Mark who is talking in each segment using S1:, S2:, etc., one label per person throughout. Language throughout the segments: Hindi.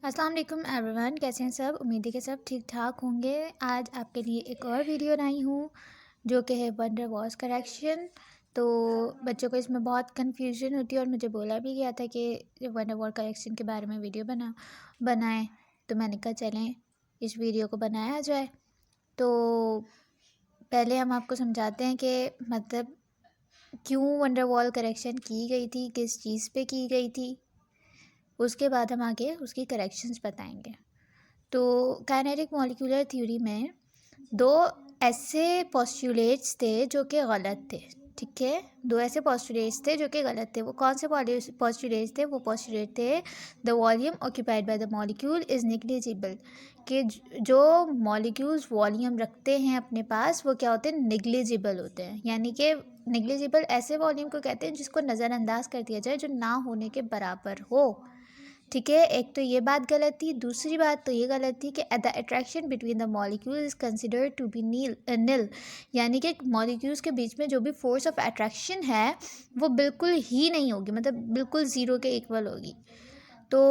S1: अस्सलाम वालेकुम एवरीवन, कैसे हैं सब। उम्मीद है कि सब ठीक ठाक होंगे। आज आपके लिए एक और वीडियो लाई हूँ जो कि है वंडर वॉल्स करेक्शन। तो बच्चों को इसमें बहुत कन्फ्यूजन होती है और मुझे बोला भी गया था कि वंडर वॉल करेक्शन के बारे में वीडियो बनाएं। तो मैंने कहा चलें इस वीडियो को बनाया जाए। तो पहले हम आपको समझाते हैं कि मतलब क्यों वंडर वॉल करेक्शन की गई थी, किस चीज़ पे की गई थी। उसके बाद हम आगे उसकी करेक्शंस बताएंगे। तो काइनेटिक मॉलिक्यूलर थ्योरी में दो ऐसे पोस्टुलेट्स थे जो कि गलत थे। ठीक है, दो ऐसे पोस्टुलेट्स थे जो कि गलत थे। वो कौन से पोस्टुलेट्स थे? वो पोस्टुलेट थे the volume occupied by the molecule is negligible, कि जो मॉलिक्यूल्स वॉल्यूम रखते हैं अपने पास वो क्या होते हैं? निग्लिजिबल होते हैं। यानी कि निग्लिजिबल ऐसे वॉल्यूम को कहते हैं जिसको नज़रअंदाज कर दिया जाए, जो ना होने के बराबर हो। ठीक है, एक तो ये बात गलत थी। दूसरी बात तो ये गलत थी कि the attraction between the molecule is considered to be nil, यानी कि मॉलिक्यूल्स के बीच में जो भी फोर्स ऑफ अट्रैक्शन है वो बिल्कुल ही नहीं होगी, मतलब बिल्कुल ज़ीरो के इक्वल होगी। तो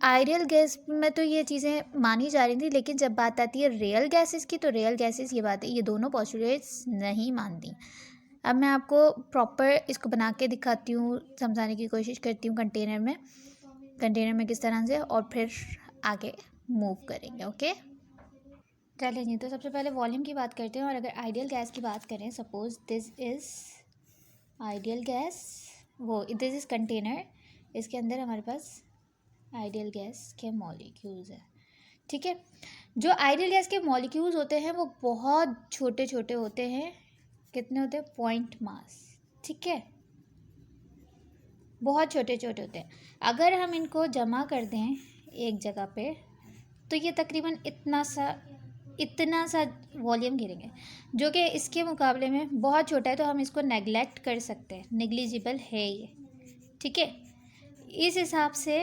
S1: आइडियल गैस में तो ये चीज़ें मानी जा रही थी, लेकिन जब बात आती है रियल गैसेस की तो रियल गैसेस ये बात है, ये दोनों पोस्टुलेट्स नहीं मानती। अब मैं आपको प्रॉपर इसको बना के दिखाती हूँ, समझाने की कोशिश करती हूँ कंटेनर में किस तरह से, और फिर आगे मूव करेंगे। ओके, चलिए जी। तो सबसे पहले वॉल्यूम की बात करते हैं। और अगर आइडियल गैस की बात करें, suppose this is ideal gas, वो दिस इज़ कंटेनर, इसके अंदर हमारे पास आइडियल गैस के मॉलिक्यूल्स हैं। ठीक है, जो आइडियल गैस के मॉलिक्यूल्स होते हैं वो बहुत छोटे छोटे होते हैं। कितने होते हैं? Point mass. ठीक है, बहुत छोटे छोटे होते हैं। अगर हम इनको जमा कर दें एक जगह पे तो ये तकरीबन इतना सा वॉल्यूम गिरेंगे, जो कि इसके मुकाबले में बहुत छोटा है। तो हम इसको नेगलेक्ट कर सकते हैं, नेग्लिजिबल है ये। ठीक है, इस हिसाब से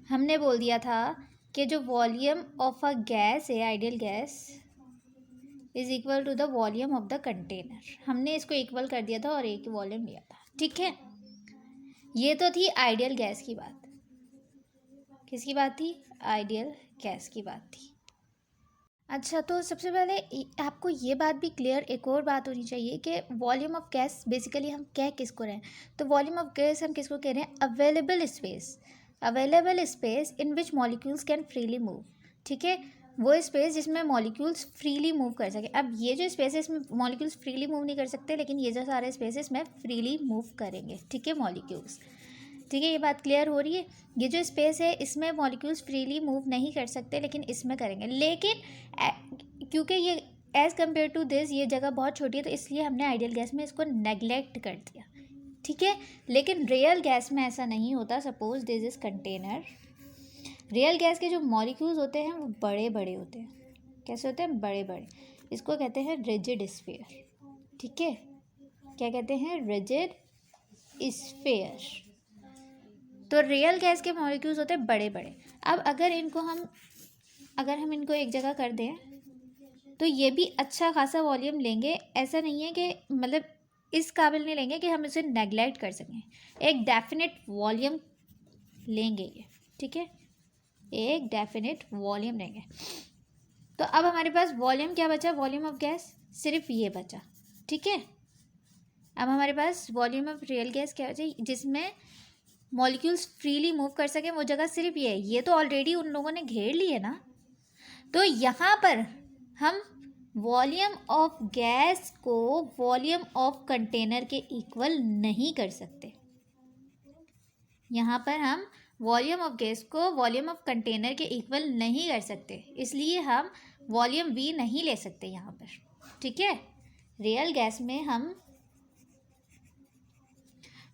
S1: हमने बोल दिया था कि जो वॉल्यूम ऑफ अ गैस है, ideal gas, is equal to the volume of the container. हमने इसको इक्वल कर दिया था और एक वॉल्यूम लिया था। ठीक है, ये तो थी आइडियल गैस की बात। किसकी बात थी? आइडियल गैस की बात थी। अच्छा, तो सबसे पहले आपको ये बात भी क्लियर, एक और बात होनी चाहिए कि वॉल्यूम ऑफ गैस बेसिकली हम कह किसको रहे हैं? तो वॉल्यूम ऑफ गैस हम किसको कह रहे हैं? Available space in which molecules can freely move. ठीक है, वो स्पेस जिसमें मॉलिक्यूल्स फ्रीली मूव कर सके। अब ये जो स्पेस है इसमें मॉलिक्यूल्स फ्रीली मूव नहीं कर सकते, लेकिन ये जो सारे स्पेसेस में फ्रीली मूव करेंगे। ठीक है, मॉलिक्यूल्स। ठीक है, ये बात क्लियर हो रही है। ये जो स्पेस है इसमें मॉलिक्यूल्स फ्रीली मूव नहीं कर सकते, लेकिन इसमें करेंगे। लेकिन क्योंकि ये एज़ कम्पेयर टू दिस ये जगह बहुत छोटी है, तो इसलिए हमने आइडियल गैस में इसको नेगलेक्ट कर दिया। ठीक है, लेकिन रियल गैस में ऐसा नहीं होता। Suppose this is container. Real gas के जो मॉलिक्यूल्स होते हैं वो बड़े बड़े होते हैं। कैसे होते हैं? बड़े बड़े। इसको कहते हैं रिजिड स्फीयर। ठीक है, क्या कहते हैं? Rigid sphere. तो रियल गैस के मॉलिक्यूल्स होते हैं बड़े बड़े। अब अगर हम इनको एक जगह कर दें तो ये भी अच्छा खासा वॉल्यूम लेंगे। ऐसा नहीं है कि मतलब इस काबिल नहीं लेंगे कि हम इसे नेगलेक्ट कर सकें। एक डेफिनेट वॉल्यूम लेंगे ये। ठीक है, एक डेफिनेट वॉल्यूम लेंगे। तो अब हमारे पास वॉल्यूम क्या बचा? वॉल्यूम ऑफ गैस सिर्फ ये बचा। ठीक है, अब हमारे पास वॉल्यूम ऑफ रियल गैस क्या बचा? जिसमें मॉलिक्यूल्स फ्रीली मूव कर सकें, वो जगह सिर्फ ये है। ये तो ऑलरेडी उन लोगों ने घेर ली है ना। तो यहाँ पर हम वॉल्यूम ऑफ गैस को वॉल्यूम ऑफ कंटेनर के इक्वल नहीं कर सकते। यहाँ पर हम वॉल्यूम ऑफ गैस को वॉल्यूम ऑफ कंटेनर के इक्वल नहीं कर सकते, इसलिए हम वॉल्यूम वी नहीं ले सकते यहाँ पर। ठीक है, रियल गैस में हम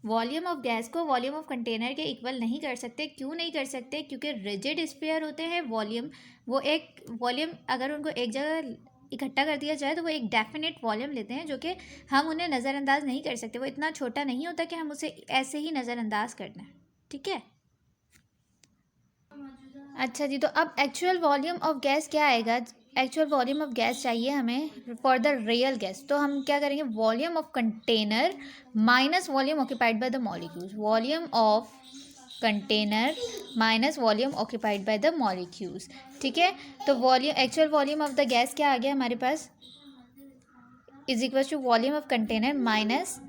S1: वॉल्यूम ऑफ गैस को वॉल्यूम ऑफ कंटेनर के इक्वल नहीं कर सकते। क्यों नहीं कर सकते? क्योंकि रिजिड स्फीयर होते हैं। वॉल्यूम अगर उनको एक जगह इकट्ठा कर दिया जाए तो वो एक डेफिनेट वॉल्यूम लेते हैं, जो कि हम उन्हें नज़रअंदाज नहीं कर सकते। वो इतना छोटा नहीं होता कि हम उसे ऐसे ही नज़रअंदाज कर दें। ठीक है, अच्छा जी। तो अब एक्चुअल वॉल्यूम ऑफ गैस क्या आएगा? एक्चुअल वॉल्यूम ऑफ गैस चाहिए हमें फॉर द रियल गैस। तो हम क्या करेंगे? Volume of container minus volume occupied by the molecules. Volume of container minus volume occupied by the molecules. ठीक है, तो volume, actual volume of the gas क्या आ गया हमारे पास, is equal to volume of container minus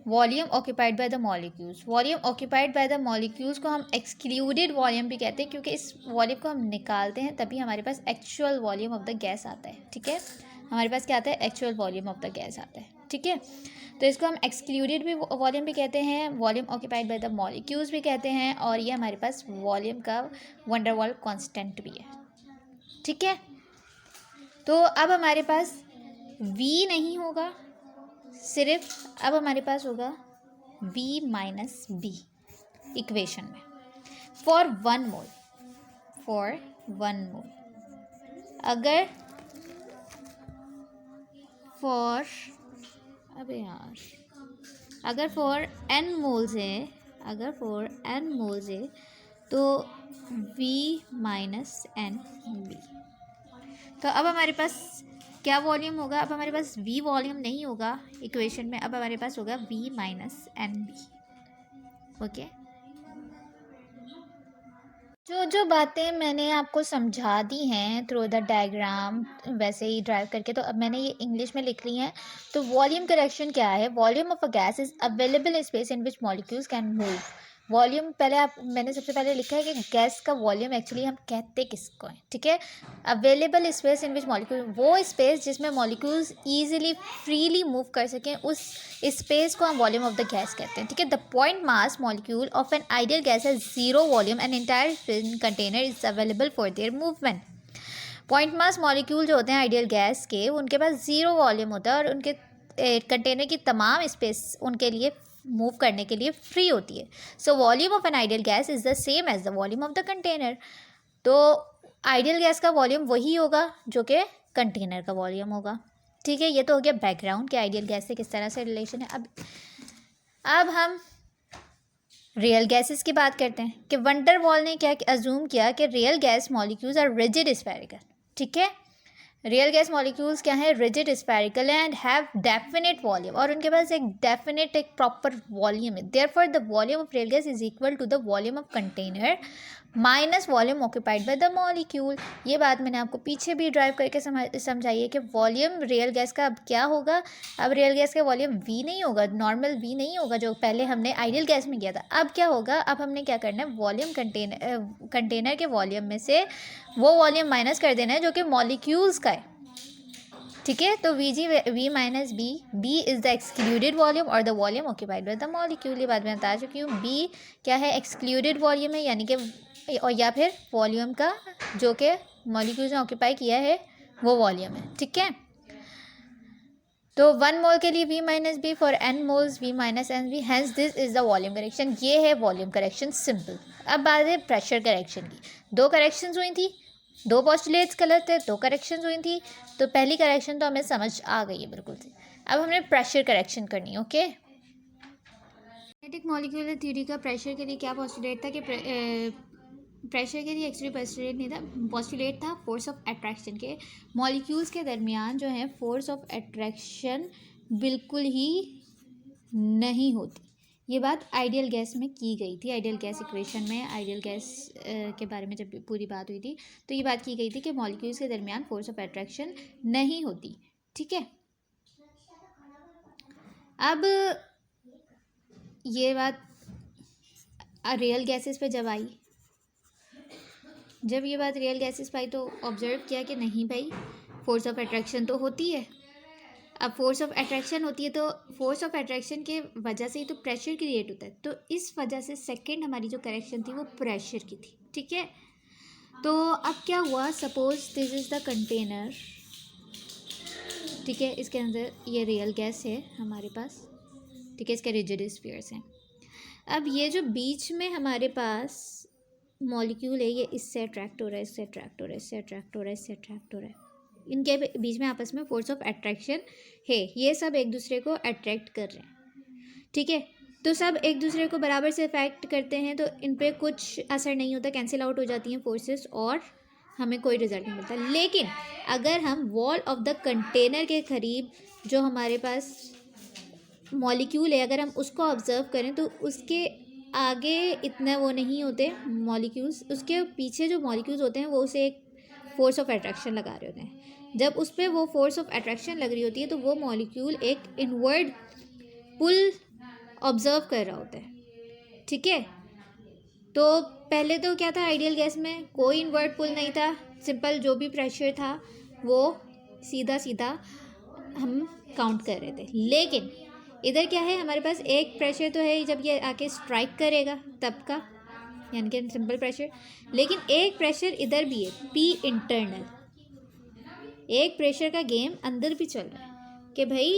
S1: volume occupied by the molecules. वॉल्यूम ऑक्यूपाइड बाय द मॉलिक्यूल्स को हम एक्सक्लूडेड वॉल्यूम भी कहते हैं, क्योंकि इस वॉल्यूम को हम निकालते हैं तभी हमारे पास actual volume of the gas आता है। ठीक है, हमारे पास क्या आता है, actual volume of the gas आता है। ठीक है, तो इसको हम एक्सक्लूडेड भी वॉल्यूम भी कहते हैं, volume occupied by the molecules भी कहते हैं, और ये हमारे पास वॉल्यूम का वन डेर वाल्स कांस्टेंट भी है। ठीक है, तो अब हमारे पास V नहीं होगा, सिर्फ अब हमारे पास होगा V माइनस बी इक्वेशन में फॉर 1 मोल। अगर फॉर अगर फॉर n मोल्स है तो V माइनस एन बी। तो अब हमारे पास क्या वॉल्यूम होगा, अब हमारे पास V वॉल्यूम नहीं होगा इक्वेशन में, अब हमारे पास होगा V minus N B. Okay, जो बातें मैंने आपको समझा दी हैं थ्रू द डायग्राम वैसे ही ड्राइव करके, तो अब मैंने ये इंग्लिश में लिख ली हैं। तो वॉल्यूम करेक्शन क्या है, volume of a gas is available space in which molecules can move. Volume पहले मैंने सबसे पहले लिखा है कि गैस का वॉल्यूम एक्चुअली हम कहते किसको हैं। ठीक है, available space in which molecule, वो स्पेस जिसमें मॉलिक्यूल्स ईजिली फ्रीली मूव कर सकें, उस स्पेस को हम वॉल्यूम ऑफ द गैस कहते हैं। ठीक है, the point mass molecule of an ideal gas has zero volume and entire container is available for their movement. Point mass molecule जो होते हैं आइडियल गैस के, उनके पास जीरो वॉल्यूम होता है और उनके कंटेनर की तमाम स्पेस उनके लिए मूव करने के लिए फ्री होती है। So volume of an ideal gas is the same as the volume of the container. तो आइडियल गैस का वॉल्यूम वही होगा जो कि कंटेनर का वॉल्यूम होगा। ठीक है, ये तो हो गया बैकग्राउंड कि आइडियल गैस से किस तरह से रिलेशन है। अब हम रियल गैसेस की बात करते हैं कि वैन डर वाल्स ने क्या अज्यूम किया कि real gas molecules are rigid spherical. ठीक है, रियल गैस मॉलिक्यूल्स क्या है, rigid spherical and have definite volume, और उनके पास एक डेफिनेट एक प्रॉपर वॉल्यूम है। Therefore the volume of real gas is equal to the volume of container minus volume occupied by the molecule. ये बात मैंने आपको पीछे भी ड्राइव करके समझाई है कि वॉल्यूम रियल गैस का अब क्या होगा, अब रियल गैस का वॉल्यूम V नहीं होगा, नॉर्मल V नहीं होगा जो पहले हमने आइडियल गैस में किया था। अब क्या होगा, अब हमने क्या करना है, वॉल्यूम कंटेनर के वॉल्यूम में से वो वॉल्यूम माइनस कर देना है जो कि मॉलिक्यूल्स का है। ठीक है, तो V minus b is the excluded volume और the volume occupied by the molecule. ये बात मैं बता चुकी हूँ। B क्या है, एक्सक्लूडेड वॉल्यूम है, यानी कि और या फिर वॉल्यूम का जो कि मॉलिक्यूल्स ने ऑक्यूपाई किया है वो वॉल्यूम है। ठीक है, तो 1 मोल के लिए V minus B, for n moles V minus N B, hence this is the volume correction. ये है वॉल्यूम करेक्शन, सिंपल। अब बात है प्रेशर करेक्शन की। 2 करेक्शंस हुई थी, 2 पोस्टुलेट्स गलत थे, 2 करेक्शंस हुई थी। तो पहली करेक्शन तो हमें समझ आ गई है बिल्कुल से। अब हमने प्रेशर करेक्शन करनी है। ओके, किनेटिक मॉलिक्यूलर थ्योरी का प्रेशर के लिए क्या पोस्टुलेट था कि प्रेशर के लिए एक्चुअली पोस्टुलेट नहीं था, पोस्टुलेट था फोर्स ऑफ अट्रैक्शन के। मॉलिक्यूल्स के दरमियान जो है फोर्स ऑफ अट्रैक्शन बिल्कुल ही नहीं होती। ये बात आइडियल गैस में की गई थी। आइडियल गैस इक्वेशन में आइडियल गैस के बारे में जब पूरी बात हुई थी तो ये बात की गई थी कि मॉलिक्यूल्स के दरमियान फोर्स ऑफ अट्रैक्शन नहीं होती। ठीक है, अब ये बात रियल गैसेस पे जब आई, जब ये बात रियल गैसेस पे आई तो ऑब्जर्व किया कि नहीं भाई, फोर्स ऑफ अट्रैक्शन तो होती है। अब फोर्स ऑफ अट्रैक्शन होती है तो फोर्स ऑफ अट्रैक्शन के वजह से ही तो प्रेशर क्रिएट होता है। तो इस वजह से सेकंड हमारी जो करेक्शन थी वो प्रेशर की थी। ठीक है, तो अब क्या हुआ, suppose this is the container. ठीक है, इसके अंदर ये रियल गैस है हमारे पास। ठीक है, इसके रिजिड स्फीयर्स हैं। अब ये जो बीच में हमारे पास मॉलिक्यूल है, ये इससे अट्रैक्ट हो रहा है, इससे अट्रैक्ट हो रहा है, इससे अट्रैक्ट हो रहा है, इससे अट्रैक्ट हो रहा है। इनके बीच में आपस में फोर्स ऑफ अट्रैक्शन है, ये सब एक दूसरे को अट्रैक्ट कर रहे हैं। ठीक है, तो सब एक दूसरे को बराबर से इफेक्ट करते हैं, तो इन पर कुछ असर नहीं होता, कैंसिल आउट हो जाती हैं फोर्सेस और हमें कोई रिजल्ट नहीं मिलता। लेकिन अगर हम वॉल ऑफ द कंटेनर के करीब जो हमारे पास मॉलिक्यूल है, अगर हम उसको ऑब्जर्व करें तो उसके आगे इतना वो नहीं होते मॉलिक्यूल्स, उसके पीछे जो मॉलिक्यूल्स होते हैं वो उसे एक फोर्स ऑफ अट्रैक्शन लगा रहे होते हैं। जब उस पर वो फोर्स ऑफ अट्रैक्शन लग रही होती है तो वो मॉलिक्यूल एक इनवर्ड पुल ऑब्जर्व कर रहा होता है। ठीक है, तो पहले तो क्या था, आइडियल गैस में कोई इनवर्ड पुल नहीं था, सिंपल जो भी प्रेशर था वो सीधा सीधा हम काउंट कर रहे थे। लेकिन इधर क्या है, हमारे पास एक प्रेशर तो है जब ये आके स्ट्राइक करेगा तब का, यानी कि सिंपल प्रेशर। लेकिन एक प्रेशर इधर भी है, पी इंटरनल। एक प्रेशर का गेम अंदर भी चल रहा है कि भाई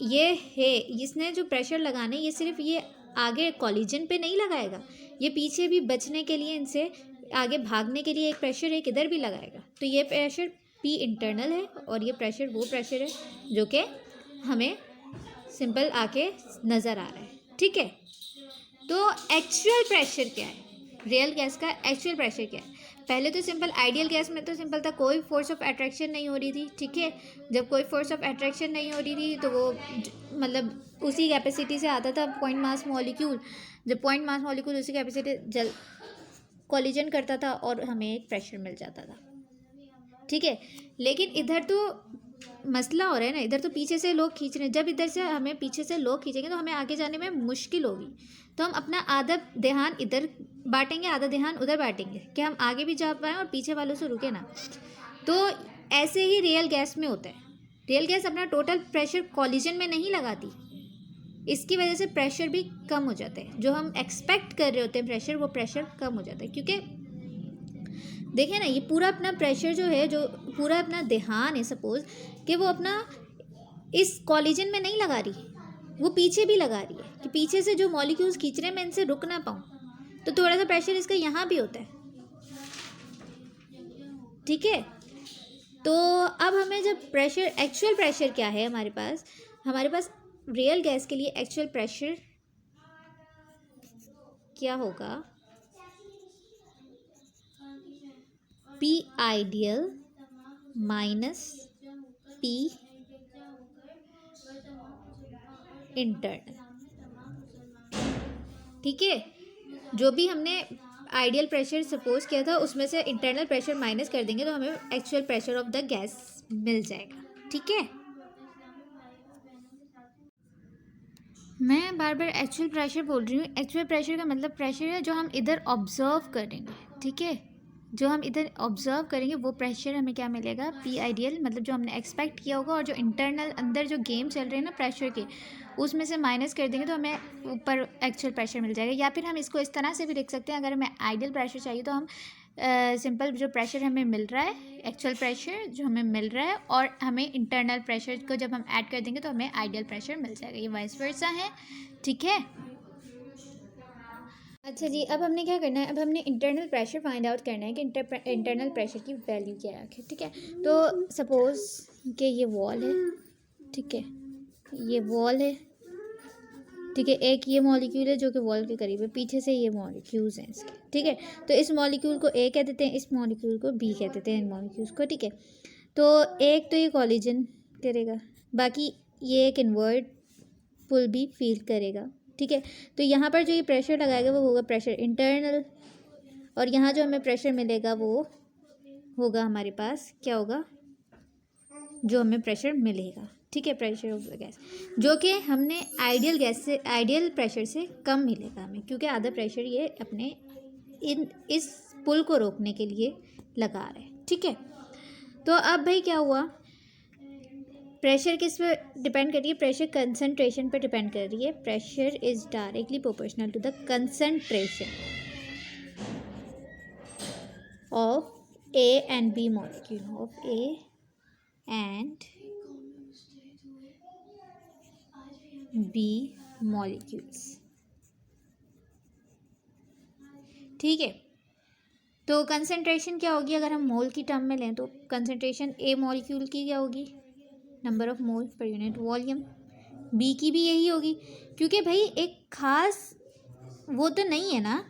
S1: ये है, इसने जो प्रेशर लगाने, ये सिर्फ ये आगे कॉलिजन पे नहीं लगाएगा, ये पीछे भी बचने के लिए, इनसे आगे भागने के लिए एक प्रेशर एक इधर भी लगाएगा। तो ये प्रेशर पी इंटरनल है और ये प्रेशर वो प्रेशर है जो कि हमें सिंपल आके नज़र आ रहा है। ठीक है, तो एक्चुअल प्रेशर क्या है, रियल गैस का एक्चुअल प्रेशर क्या है? पहले तो सिंपल आइडियल गैस में तो सिंपल था, कोई फोर्स ऑफ अट्रैक्शन नहीं हो रही थी। ठीक है, जब कोई फोर्स ऑफ अट्रैक्शन नहीं हो रही थी तो वो मतलब उसी कैपेसिटी से आता था पॉइंट मास मॉलिक्यूल। जब पॉइंट मास मॉलिक्यूल उसी कैपेसिटी जल कॉलिजन करता था और हमें एक प्रेशर मिल जाता था। ठीक है, लेकिन इधर तो मसला हो रहा है ना, इधर तो पीछे से लोग खींच रहे हैं। जब इधर से हमें पीछे से लोग खींचेंगे तो हमें आगे जाने में मुश्किल होगी, तो हम अपना आधा ध्यान इधर बांटेंगे, आधा ध्यान उधर बांटेंगे कि हम आगे भी जा पाएँ और पीछे वालों से रुके ना। तो ऐसे ही रियल गैस में होता है। रियल गैस अपना टोटल प्रेशर कॉलिजन में नहीं लगाती, इसकी वजह से प्रेशर भी कम हो जाता है। जो हम एक्सपेक्ट कर रहे होते हैं प्रेशर, वो प्रेशर कम हो जाता है। क्योंकि देखें ना, ये पूरा अपना प्रेशर जो है, जो पूरा अपना ध्यान है, सपोज कि वो अपना इस कॉलिजन में नहीं लगा रही, वो पीछे भी लगा रही है कि पीछे से जो मॉलिक्यूल्स खींच रहे हैं मैं इनसे रुक ना पाऊँ, तो थोड़ा सा प्रेशर इसका यहाँ भी होता है। ठीक है, तो अब हमें जब प्रेशर, एक्चुअल प्रेशर क्या है हमारे पास रियल गैस के लिए एक्चुअल प्रेशर क्या होगा, P ideal minus P internal. ठीक है, जो भी हमने आइडियल प्रेशर सपोज किया था उसमें से इंटरनल प्रेशर माइनस कर देंगे तो हमें actual pressure of the gas मिल जाएगा। ठीक है, मैं बार बार एक्चुअल प्रेशर बोल रही हूँ। एक्चुअल प्रेशर का मतलब प्रेशर है जो हम इधर ऑब्जर्व करेंगे। ठीक है, जो हम इधर ऑब्जर्व करेंगे वो प्रेशर हमें क्या मिलेगा, पी आइडियल, मतलब जो हमने एक्सपेक्ट किया होगा, और जो इंटरनल अंदर जो गेम चल रहे हैं ना प्रेशर के, उसमें से माइनस कर देंगे तो हमें ऊपर एक्चुअल प्रेशर मिल जाएगा। या फिर हम इसको इस तरह से भी लिख सकते हैं, अगर हमें आइडियल प्रेशर चाहिए तो हम सिंपल जो प्रेशर हमें मिल रहा है, एक्चुअल प्रेशर जो हमें मिल रहा है, और हमें इंटरनल प्रेशर को जब हम ऐड कर देंगे तो हमें आइडियल प्रेशर मिल जाएगा। ये वाइस वर्सा है। ठीक है, अच्छा जी, अब हमने क्या करना है, अब हमने इंटरनल प्रेशर फाइंड आउट करना है कि इंटरनल प्रेशर की वैल्यू क्या रखें। ठीक है, तो सपोज़ कि ये वॉल है। ठीक है, ये वॉल है। ठीक है, एक ये मॉलिक्यूल है जो कि वॉल के करीब है, पीछे से ये मॉलिक्यूल्स हैं इसके। ठीक है, तो इस मॉलिक्यूल को ए कह देते हैं, इस मॉलिक्यूल को बी कह देते हैं, इन मॉलिक्यूल्स को। ठीक है, तो एक तो ये कॉलिजन करेगा, बाकी ये एक इनवर्ड पुल भी फील करेगा। ठीक है, तो यहाँ पर जो ये प्रेशर लगाएगा वो होगा प्रेशर इंटरनल, और यहाँ जो हमें प्रेशर मिलेगा वो होगा हमारे पास क्या होगा, जो हमें प्रेशर मिलेगा। ठीक है, प्रेशर ऑफ द गैस जो कि हमने आइडियल गैस से, आइडियल प्रेशर से कम मिलेगा हमें, क्योंकि आधा प्रेशर ये अपने इस पुल को रोकने के लिए लगा रहे हैं। ठीक है, तो अब भाई क्या हुआ, प्रेशर किस पे डिपेंड कर रही है, प्रेशर कंसंट्रेशन पे डिपेंड कर रही है। Pressure is directly proportional to the concentration of A and B molecule, of A and B molecules. ठीक है, तो कंसंट्रेशन क्या होगी, अगर हम मोल की टर्म में लें तो कंसंट्रेशन ए मॉलिक्यूल की क्या होगी, number of mole per unit volume. B की भी यही होगी, क्योंकि भाई एक खास वो तो नहीं है ना,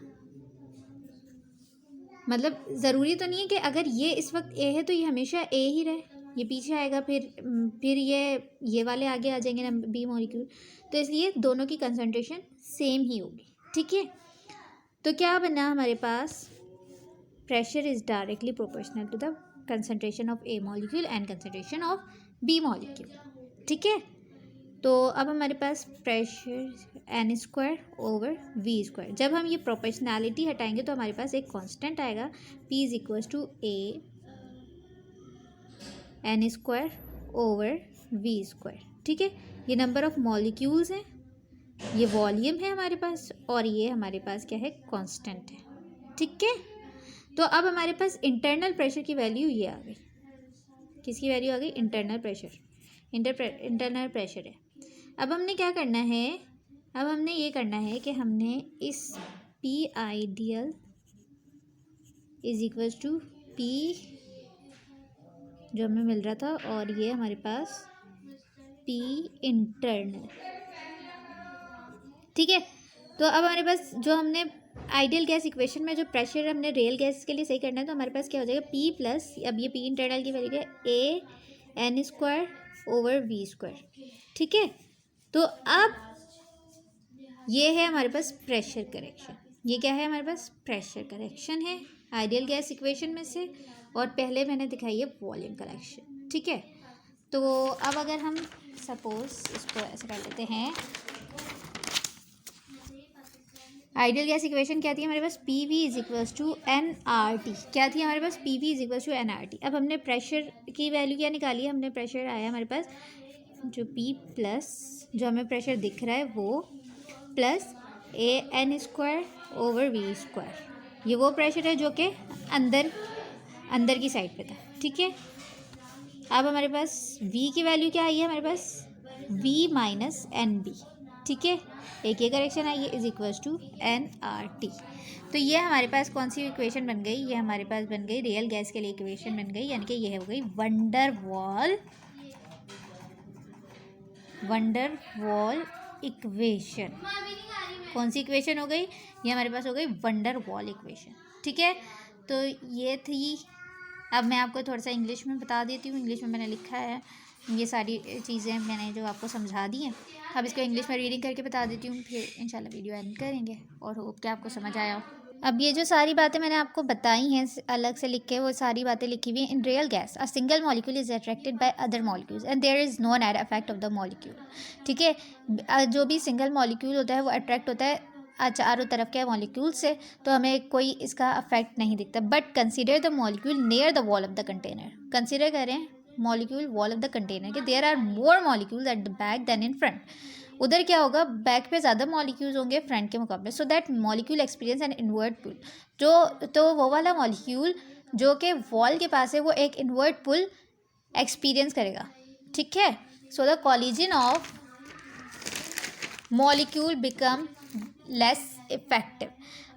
S1: मतलब ज़रूरी तो नहीं है कि अगर ये इस वक्त ए है तो ये हमेशा ए ही रहे, ये पीछे आएगा, फिर ये वाले आगे आ जाएंगे ना, बी मॉलिक्यूल। तो इसलिए दोनों की कंसंट्रेशन सेम ही होगी। ठीक है, तो क्या बना हमारे पास, pressure is directly proportional to the concentration of A molecule and concentration of B molecule. ठीक है, तो अब हमारे पास pressure n square over we square, जब हम ये प्रोपोर्शनैलिटी हटाएंगे तो हमारे पास एक कांस्टेंट आएगा, P is equal to A N square over we square. ठीक है, ये नंबर ऑफ मॉलिक्यूल्स हैं, ये वॉल्यूम है हमारे पास, और ये हमारे पास क्या है, कांस्टेंट है। ठीक है, तो अब हमारे पास इंटरनल प्रेशर की वैल्यू ये आ गई, किसकी वैल्यू आ गई, इंटरनल प्रेशर, इंटरनल प्रेशर है। अब हमने क्या करना है, अब हमने ये करना है कि हमने इस P ideal is equal to P जो हमें मिल रहा था, और ये हमारे पास पी इंटरनल। ठीक है, तो अब हमारे पास जो हमने आइडियल गैस इक्वेशन में जो प्रेशर हमने रियल गैस के लिए सही करना है, तो हमारे पास क्या हो जाएगा, पी प्लस, अब ये पी इंटरनल की वैल्यू है a N square over we square. ठीक है, तो अब ये है हमारे पास प्रेशर करेक्शन, ये क्या है हमारे पास, प्रेशर करेक्शन है आइडियल गैस इक्वेशन में से, और पहले मैंने दिखाई है वॉल्यूम करेक्शन। ठीक है, तो अब अगर हम सपोज इसको ऐसे कर लेते हैं, आइडियल गैस इक्वेशन क्या थी हमारे पास, P V is equals to N R T, क्या थी हमारे पास, P V is equals to N R T. अब हमने प्रेशर की वैल्यू क्या निकाली है, हमने प्रेशर आया हमारे पास जो पी प्लस जो हमें प्रेशर दिख रहा है वो plus A N square over we square, ये वो प्रेशर है जो कि अंदर की साइड पे था। ठीक है, अब हमारे पास v की वैल्यू क्या आई है हमारे पास, v माइनस एन बी। ठीक है, एक ये करेक्शन आई है, is equals to N R T. तो ये हमारे पास कौन सी इक्वेशन बन गई, ये हमारे पास बन गई रियल गैस के लिए इक्वेशन बन गई, यानी कि ये हो गई वंडर वॉल इक्वेशन। कौन सी इक्वेशन हो गई, ये हमारे पास हो गई वंडर वॉल इक्वेशन। ठीक है, तो ये थी, अब मैं आपको थोड़ा सा इंग्लिश में बता देती हूँ, इंग्लिश में मैंने लिखा है, ये सारी चीज़ें मैंने जो आपको समझा दी हैं, अब इसको इंग्लिश में रीडिंग करके बता देती हूँ, फिर इंशाल्लाह वीडियो एंड करेंगे, और होप कि आपको समझ आया हो। अब ये जो सारी बातें मैंने आपको बताई हैं अलग से लिख के, वो सारी बातें लिखी हुई हैं। In real gas a single molecule is attracted by other molecules and there is no net effect of the molecule. ठीक है, जो भी सिंगल मॉलिक्यूल होता है वो अट्रैक्ट होता है चारों तरफ के मॉलिक्यूल से, तो हमें कोई इसका अफेक्ट नहीं दिखता। But consider the molecule near the wall of the container, consider करें molecule wall of the container के, there are more molecules at the back then in front, उधर क्या होगा, बैक पे ज़्यादा मॉलिक्यूल्स होंगे फ्रंट के मुकाबले। So that molecule experience an inward pull, तो वो वाला मॉलिक्यूल जो कि वॉल के पास है वो एक इनवर्ट पुल एक्सपीरियंस करेगा। ठीक है, so the collision of molecule become less effective,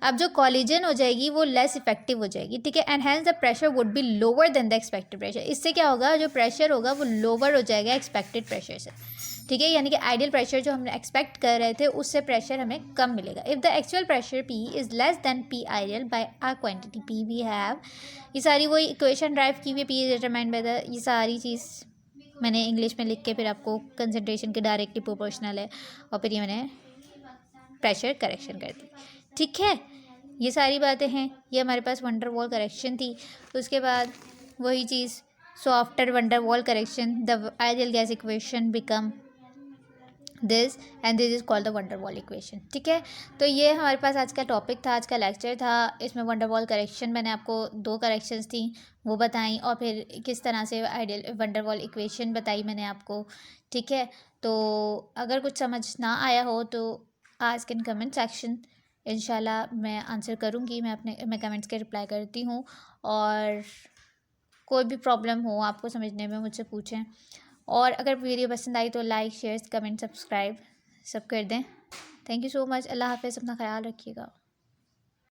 S1: अब जो कॉलिजन हो जाएगी वो लेस इफेक्टिव हो जाएगी। ठीक है, and hence the pressure would be lower than the expected pressure, इससे क्या होगा, जो प्रेशर होगा वो लोअर हो जाएगा एक्सपेक्टेड प्रेशर से। ठीक है, यानी कि आइडियल प्रेशर जो हम एक्सपेक्ट कर रहे थे उससे प्रेशर हमें कम मिलेगा। If the actual pressure P is less than P ideal by a quantity P V have, ये सारी वही इक्वेशन ड्राइव की हुई, P is determined by the, ये सारी चीज़ मैंने इंग्लिश में लिख के फिर आपको कंसंट्रेशन के डायरेक्टली प्रोपोर्शनल है, और फिर ये मैंने प्रेशर करेक्शन कर दी। ठीक है, ये सारी बातें हैं, ये हमारे पास वंडर वॉल करेक्शन थी। उसके बाद वही चीज़, so after van der Waals correction the ideal gas equation become this and this is called the van der Waals equation. ठीक है, तो ये हमारे पास आज का टॉपिक था, आज का लेक्चर था। इसमें वंडर वॉल करेक्शन मैंने आपको 2 करेक्शंस थी वो बताई, और फिर किस तरह से आइडियल वंडर वॉल इक्वेशन बताई मैंने आपको। ठीक है, तो अगर कुछ समझ ना आया हो तो आस्क इन कमेंट सेक्शन, इंशाल्लाह मैं आंसर करूँगी, मैं कमेंट्स के रिप्लाई करती हूँ, और कोई भी प्रॉब्लम हो आपको समझने में मुझसे पूछें, और अगर वीडियो पसंद आई तो लाइक शेयर कमेंट सब्सक्राइब सब कर दें। थैंक यू सो मच, अल्लाह हाफ़िज़, अपना ख्याल रखिएगा।